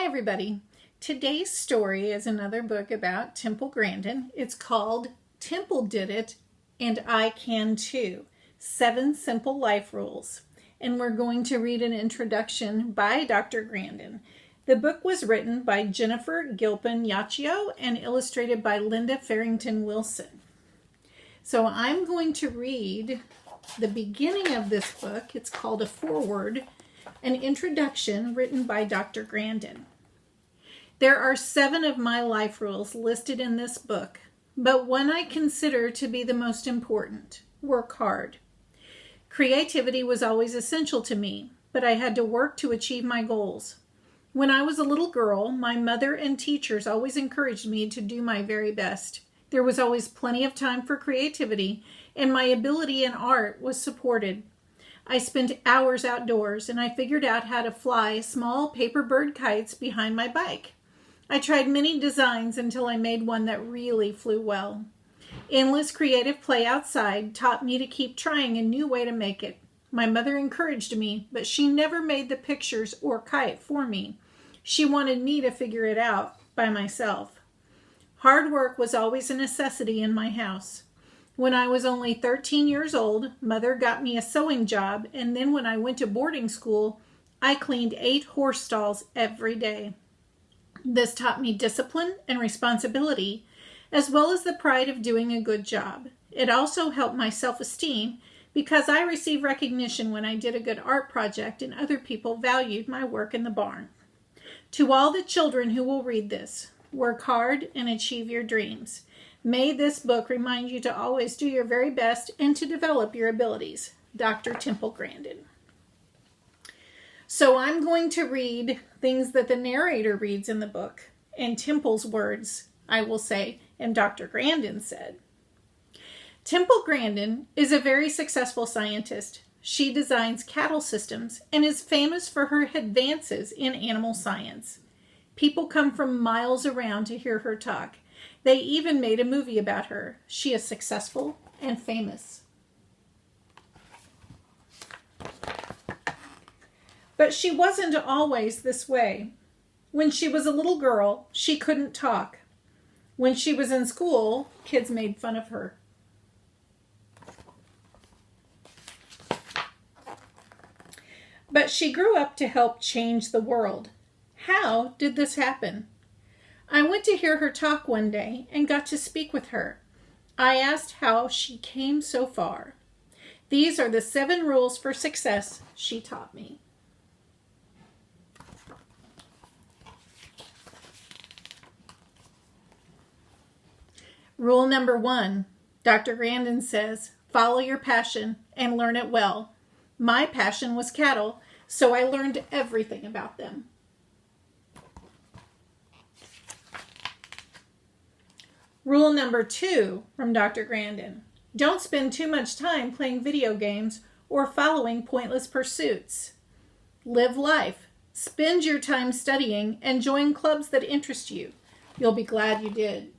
Hi everybody. Today's story is another book about Temple Grandin. It's called Temple Did It and I Can Too. 7 Simple Life Rules. And we're going to read an introduction by Dr. Grandin. The book was written by Jennifer Gilpin Yacio and illustrated by Linda Farrington Wilson. So I'm going to read the beginning of this book. It's called a foreword, an introduction written by Dr. Grandin. There are 7 of my life rules listed in this book, but one I consider to be the most important: work hard. Creativity was always essential to me, but I had to work to achieve my goals. When I was a little girl, my mother and teachers always encouraged me to do my very best. There was always plenty of time for creativity, and my ability in art was supported. I spent hours outdoors, and I figured out how to fly small paper bird kites behind my bike. I tried many designs until I made one that really flew well. Endless creative play outside taught me to keep trying a new way to make it. My mother encouraged me, but she never made the pictures or kite for me. She wanted me to figure it out by myself. Hard work was always a necessity in my house. When I was only 13 years old, Mother got me a sewing job, and then when I went to boarding school, I cleaned 8 horse stalls every day. This taught me discipline and responsibility, as well as the pride of doing a good job. It also helped my self-esteem because I received recognition when I did a good art project and other people valued my work in the barn. To all the children who will read this, work hard and achieve your dreams. May this book remind you to always do your very best and to develop your abilities. Dr. Temple Grandin. So I'm going to read things that the narrator reads in the book, and Temple's words, I will say, and Dr. Grandin said. Temple Grandin is a very successful scientist. She designs cattle systems and is famous for her advances in animal science. People come from miles around to hear her talk. They even made a movie about her. She is successful and famous. But she wasn't always this way. When she was a little girl, she couldn't talk. When she was in school, kids made fun of her. But she grew up to help change the world. How did this happen? I went to hear her talk one day and got to speak with her. I asked how she came so far. These are the 7 rules for success she taught me. Rule number 1, Dr. Grandin says, follow your passion and learn it well. My passion was cattle, so I learned everything about them. Rule number 2 from Dr. Grandin, don't spend too much time playing video games or following pointless pursuits. Live life. Spend your time studying and join clubs that interest you. You'll be glad you did.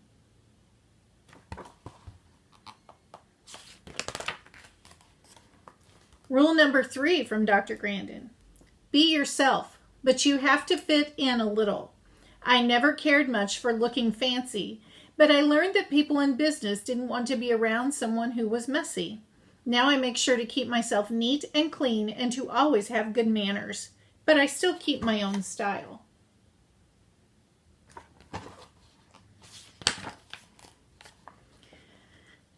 Rule number 3 from Dr. Grandin. Be yourself, but you have to fit in a little. I never cared much for looking fancy, but I learned that people in business didn't want to be around someone who was messy. Now I make sure to keep myself neat and clean and to always have good manners, but I still keep my own style.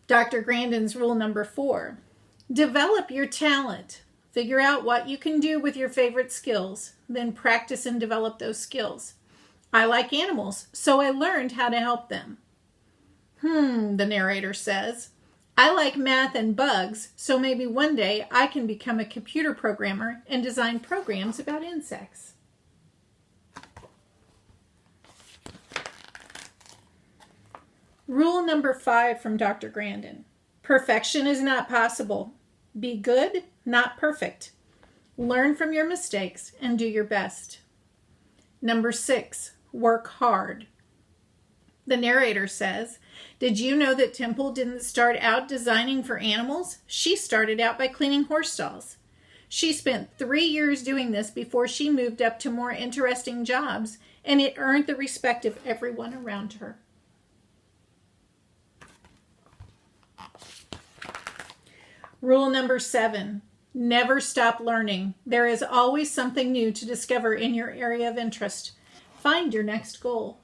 Dr. Grandin's rule number 4. Develop your talent. Figure out what you can do with your favorite skills, then practice and develop those skills. I like animals, so I learned how to help them. The narrator says, I like math and bugs, so maybe one day I can become a computer programmer and design programs about insects. Rule number 5 from Dr. Grandin. Perfection is not possible. Be good, not perfect. Learn from your mistakes and do your best. Number 6, work hard. The narrator says, did you know that Temple didn't start out designing for animals? She started out by cleaning horse stalls. She spent 3 years doing this before she moved up to more interesting jobs, and it earned the respect of everyone around her. Rule number 7, never stop learning. There is always something new to discover in your area of interest. Find your next goal.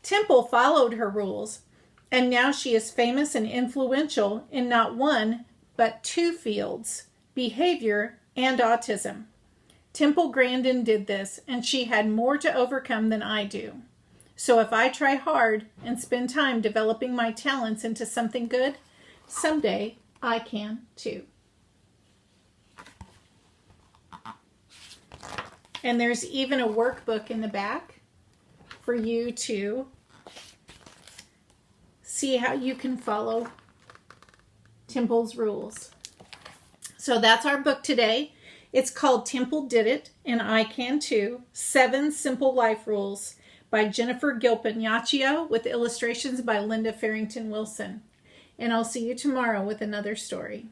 Temple followed her rules, and now she is famous and influential in not one, but 2 fields, behavior and autism. Temple Grandin did this, and she had more to overcome than I do. So if I try hard and spend time developing my talents into something good, someday I can too. And there's even a workbook in the back for you to see how you can follow Temple's rules. So that's our book today. It's called Temple Did It, and I Can Too, 7 Simple Life Rules by Jennifer Gilpin, Yacio, with illustrations by Linda Farrington Wilson. And I'll see you tomorrow with another story.